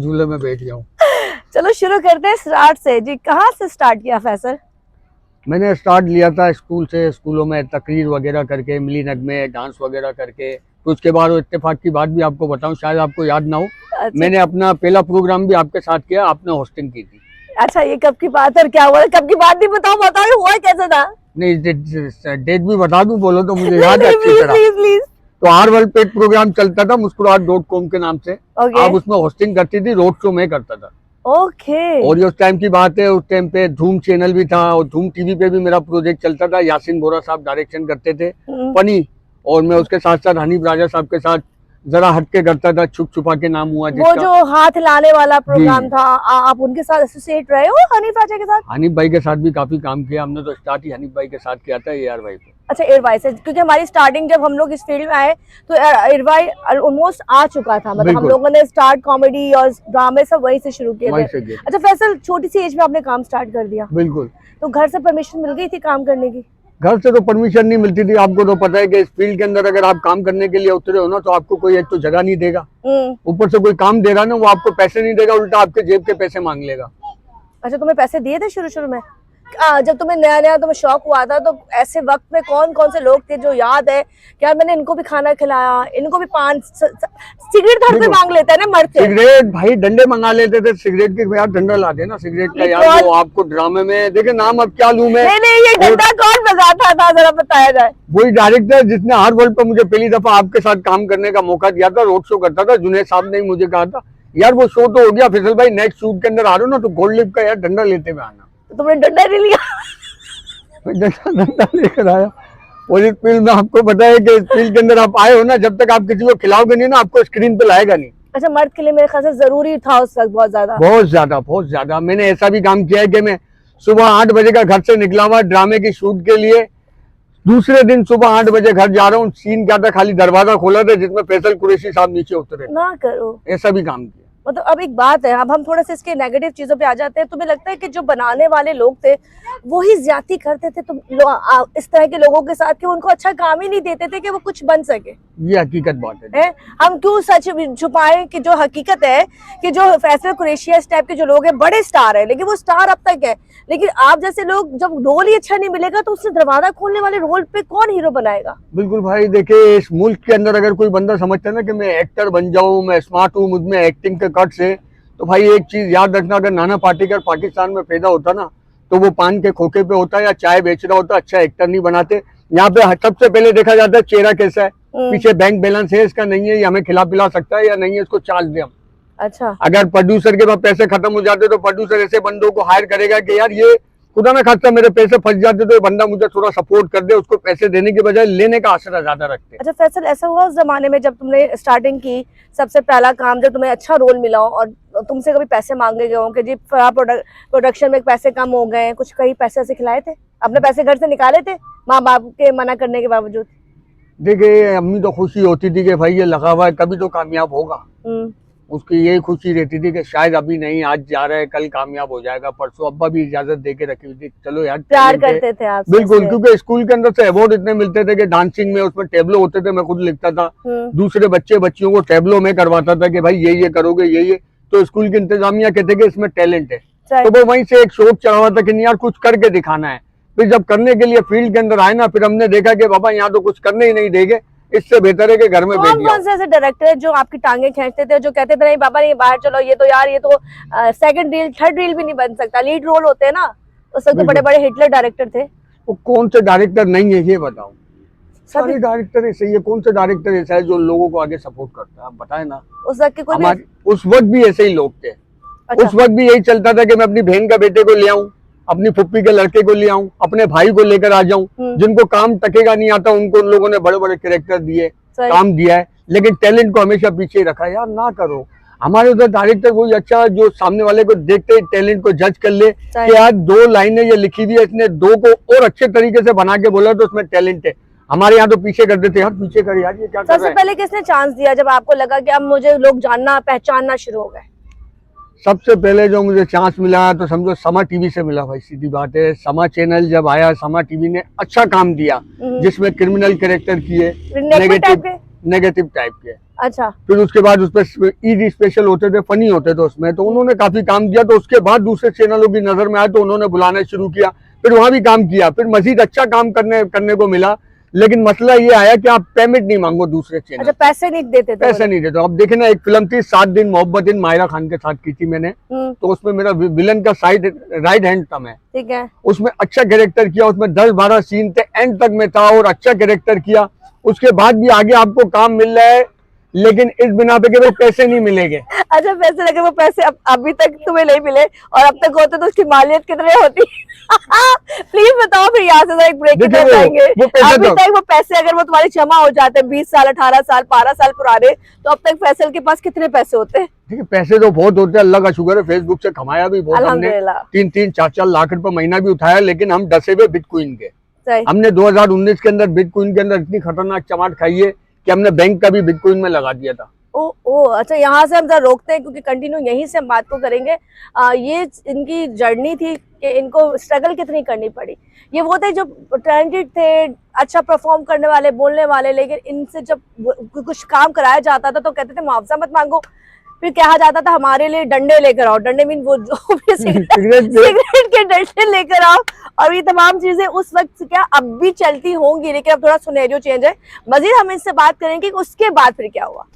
झूले में बैठ जाऊं। चलो शुरू करते हैं स्टार्ट से जी। कहाँ से स्टार्ट किया फैसल? मैंने स्टार्ट लिया था स्कूल से, स्कूलों में तकरीर वगैरह करके, मिली नगमे डांस वगैरह करके। तो उसके बाद इत्तेफाक की बात भी आपको बताऊं, शायद आपको याद ना हो। अच्छा। मैंने अपना पहला प्रोग्राम भी आपके साथ किया, आपने होस्टिंग की थी। अच्छा, ये कब की बात है और क्या हुआ? कब की बात नहीं बताओ हुआ कैसे था? नहीं, डेट भी बता दूं बोलो तो मुझे याद है अच्छी प्लीज तरह। Please please. तो हर वर्ल्ड पेट प्रोग्राम चलता था मुस्कुराहट.com के नाम से। ओके आप उसमें होस्टिंग करती थी, रोड शो में करता था। ओके। और ये उस टाइम की बात है, उस टाइम पे धूम चैनल भी था और धूम टीवी पे भी मेरा प्रोजेक्ट चलता था। यासीन बोरा साहब डायरेक्शन करते थे, फनी। और मैं उसके साथ साथ हनीफ राजा साहब के साथ जरा हटके करता था, छुप छुपा के नाम हुआ वो जिसका। जो हाथ हिलाने वाला प्रोग्राम था, आप उनके साथ एसोसिएट रहे हो हनीफ राजा के साथ? हनीफ भाई के साथ भी काफी काम किया हमने, तो स्टार्ट ही हनीफ भाई के साथ किया था, AR भाई पे। अच्छा, एयरवाई से, क्योंकि हमारी स्टार्टिंग जब हम लोग इस फील्ड में आए तो एयरवाई ऑलमोस्ट आ चुका था। मतलब हम बिल्कुल। लोगों ने स्टार्ट कॉमेडी और ड्रामे सब वहीं से शुरू किए वहीं थे। से किया। अच्छा फैसल, छोटी सी एज में आपने काम स्टार्ट कर दिया, बिल्कुल। तो घर से परमिशन मिल गई थी काम करने की? घर से तो परमिशन नहीं मिलती थी। आपको तो पता है कि इस फील्ड के अंदर अगर आप काम करने के लिए उतरे हो ना, तो आपको कोई एक तो जगह नहीं देगा, ऊपर से कोई काम दे रहा ना, वो आपको पैसे नहीं देगा, उल्टा आपके जेब के पैसे मांग लेगा। अच्छा, तुम्हें पैसे दिए थे शुरू में? जब तुम्हें नया नया तुम्हें शौक हुआ था, तो ऐसे वक्त में कौन कौन से लोग थे जो याद है कि यार मैंने इनको भी खाना खिलाया, इनको भी पान सिगरेट हर कोई मांग लेता है ना, मरते सिगरेट भाई डंडे मंगा लेते थे सिगरेट के, यार डंडा ला देना सिगरेट का यार। वो आपको ड्रामे में देखे, नाम अब क्या लूं मैं। नहीं, ये डंडा कौन बजाता था, जरा बताया जाए। वही डायरेक्टर जिसने हर वर्ल्ड पे मुझे पहली दफा आपके साथ काम करने का मौका दिया था, रोड शो करता था, जुनैद साहब ने ही मुझे कहा था यार वो शो तो हो गया फैसल भाई, नेक्स्ट शूट के अंदर आ रहे हो ना, तो गोल्ड लिप का यार डंडा लेते हुए आना। तो तुमने डंडा नहीं लिया? डंडा लेकर आया। और इस फील्ड में आपको पता है कि इस फील्ड के अंदर आप आए हो ना, जब तक आप किसी को खिलाओगे नहीं ना, आपको स्क्रीन पे लाएगा नहीं। अच्छा, मर्द के लिए मेरे ख्याल से जरूरी था उस वक्त बहुत ज्यादा। बहुत ज्यादा। मैंने ऐसा भी काम किया है कि मैं सुबह 8 बजे का घर से निकला हुआ ड्रामे की शूट के लिए, दूसरे दिन सुबह 8 बजे घर जा रहा हूँ। सीन क्या था, खाली दरवाजा खोला था जिसमें फैसल कुरैशी साहब नीचे उतरे। ना करो, ऐसा भी काम किया। मतलब अब एक बात है, अब हम थोड़ा सा इसके नेगेटिव चीजों पे आ जाते हैं। तुम्हें लगता है कि जो बनाने वाले लोग थे वो ही ज्यादती करते थे इस तरह के लोगों के साथ, कि उनको अच्छा काम ही नहीं देते थे कि वो कुछ बन सके? ये हकीकत बात है। हम क्यों सच छुपाएं कि जो हकीकत है कि जो फैसल कुरैशी इस टाइप के जो लोग हैं बड़े स्टार है, लेकिन वो स्टार अब तक है। लेकिन आप जैसे लोग, जब रोल ही अच्छा नहीं मिलेगा तो उससे दरवाजा खोलने वाले रोल पे कौन हीरो बनाएगा? बिल्कुल भाई, देखिए इस मुल्क के अंदर अगर कोई बंदा समझता है ना कि मैं एक्टर बन जाऊं, मैं स्मार्ट हूं, मुझ में एक्टिंग के कट से, तो भाई एक चीज याद रखना, अगर नाना पाटेकर पाकिस्तान में पैदा होता ना, तो वो पान के खोखे पे होता या चाय बेच रहा होता, अच्छा एक्टर नहीं बनाते। यहाँ पे सबसे पहले देखा जाता है चेहरा कैसा है, पीछे बैंक बैलेंस है इसका, नहीं है, ये हमें खिला पिला सकता है या नहीं है, इसको चार्ज दे हम। अच्छा, अगर प्रोड्यूसर के पास पैसे खत्म हो जाते तो प्रोड्यूसर ऐसे बंदों को हायर करेगा कि यार ये खुदा ना खास्ता मेरे पैसे फंस जाते तो ये बंदा मुझे थोड़ा सपोर्ट कर दे, उसको पैसे देने के बजाय लेने का आसरा ज्यादा रखते। अच्छा फैसल, ऐसा हुआ उस जमाने में जब तुमने स्टार्टिंग की, सबसे पहला काम जब तुम्हें अच्छा रोल मिला हो और तुमसे कभी पैसे मांगे गए हो कि जी प्रोडक्शन में पैसे कम हो गए, कुछ कहीं पैसे ऐसे खिलाए थे? अपने पैसे घर से निकाले थे माँ बाप के मना करने के बावजूद? देखिए अम्मी तो खुशी होती थी कि भाई ये लगा हुआ है कभी तो कामयाब होगा, उसकी यही खुशी रहती थी कि शायद अभी नहीं, आज जा रहा है कल कामयाब हो जाएगा, परसों। अब्बा भी इजाजत दे के रखी हुई थी, चलो यार प्यार करते थे आप? बिल्कुल, क्योंकि स्कूल के अंदर से अवार्ड इतने मिलते थे कि डांसिंग में उसमें टेबलो होते थे, मैं खुद लिखता था, दूसरे बच्चियों को टेबलो में करवाता था कि भाई ये करोगे, ये तो स्कूल की इंतजामिया कहते कि इसमें टैलेंट है, तो वो वहीं से एक शौक चढ़ा हुआ था कि नहीं यार कुछ करके दिखाना है। फिर जब करने के लिए फील्ड के अंदर आए ना, फिर हमने देखा कि बाबा यहाँ तो कुछ करने ही नहीं देंगे, इससे बेहतर है कि घर में बैठ जाओ। कौन से ऐसे डायरेक्टर जो आपकी टांगे खींचते थे, जो कहते थे नहीं बाबा नहीं बाहर चलो, ये तो यार ये तो सेकंड रील थर्ड रील भी नहीं बन सकता, लीड रोल होते हैं ना, उस वक्त तो बड़े बड़े हिटलर डायरेक्टर थे। वो कौन से डायरेक्टर नहीं है ये बताओ? सारे डायरेक्टर ऐसे ही है, कौन से डायरेक्टर ऐसा है जो लोगों को आगे सपोर्ट करता है, आप बताए ना। उस वक्त के कोई उस वक्त भी ऐसे ही लोग थे। अच्छा। उस वक्त भी यही चलता था कि मैं अपनी बहन का बेटे को ले आऊं, अपनी फुप्पी के लड़के को ले आऊं, अपने भाई को लेकर आ जाऊं, जिनको काम टकेगा नहीं आता उनको उन लोगों ने बड़े बड़े कैरेक्टर दिए, काम दिया है, लेकिन टैलेंट को हमेशा पीछे रखा। यार ना करो, हमारे उधर डायरेक्टर कोई अच्छा जो सामने वाले को देखते ही टैलेंट को जज कर ले कि यार 2 लाइनें ये लिखी हुई है, इसने 2 को और अच्छे तरीके से बना के बोला तो उसमें टैलेंट है। हमारे यहाँ तो पीछे कर देते, यार पीछे कर, यार ये क्या कर रहा है। सबसे पहले किसने चांस दिया जब आपको लगा कि अब मुझे लोग जानना पहचानना शुरू हो गए? सबसे पहले जो मुझे चांस मिला तो समझो समा टीवी से मिला भाई, सीधी बात है। समा चैनल जब आया, समा टीवी ने अच्छा काम दिया जिसमें क्रिमिनल कैरेक्टर किए, नेगेटिव नेगेटिव टाइप के। अच्छा। फिर उसके बाद उस पर ईद स्पेशल होते थे, फनी होते थे उसमें, तो उन्होंने काफी काम किया। तो उसके बाद दूसरे चैनलों की नजर में आया तो उन्होंने बुलाना शुरू किया, फिर वहां भी काम किया, फिर मजीद अच्छा काम करने को मिला। लेकिन मसला ये आया कि आप पेमेंट नहीं मांगो दूसरे चैनल। अच्छा, पैसे नहीं देते थे? पैसे नहीं देते। अब देखे ना, एक फिल्म थी 7 दिन मोहब्बत इन, मायरा खान के साथ की थी मैंने, तो उसमें मेरा विलन का राइट हैंड था मैं। ठीक है। उसमें अच्छा कैरेक्टर किया, उसमें 10-12 सीन थे, एंड तक में था और अच्छा कैरेक्टर किया। उसके बाद भी आगे आपको काम मिल रहा है, लेकिन इस बिना पे कि वो पैसे नहीं मिलेंगे। अच्छा, पैसे लगे, वो पैसे अभी तक तुम्हें नहीं मिले, और अब तक होते तो उसकी मालियत कितने होती? प्लीज बताओ, फिर यहाँ से एक ब्रेक की तरफ जाएंगे। अभी तक वो पैसे अगर वो तुम्हारे जमा हो जाते 20 साल, 18 साल, 12 साल पुराने, तो अब तक फैसल के पास कितने पैसे होते हैं? देखिए, पैसे तो बहुत होते हैं, अल्लाह का शुक्र है, फेसबुक से कमाया भी बहुत हमने, 3-3, 4-4 लाख रुपए महीना भी उठाया। लेकिन हम डसे हुए बिटकॉइन के। हमने 2019 के अंदर बिटकॉइन के अंदर इतनी खतरनाक चमाट खाई है कि हमने बैंक का भी बिटकॉइन में लगा दिया था। ओ अच्छा, यहाँ से हम जरा रोकते हैं, क्योंकि कंटिन्यू यहीं से हम बात को करेंगे। ये इनकी जर्नी थी कि इनको स्ट्रगल कितनी करनी पड़ी। ये वो थे जो टैलेंटेड थे, अच्छा परफॉर्म करने वाले, बोलने वाले, लेकिन इनसे जब कुछ काम कराया जाता था तो कहते थे मुआवजा मत मांगो। फिर कहा जाता था हमारे लिए डंडे लेकर आओ, डंडे मीन वो जो भी सिगरेट के डंडे लेकर आओ। और ये तमाम चीजें उस वक्त क्या अब भी चलती होंगी, लेकिन अब थोड़ा सिनेरियो चेंज है। मजीद हम इससे बात करेंगे कि उसके बाद फिर क्या हुआ।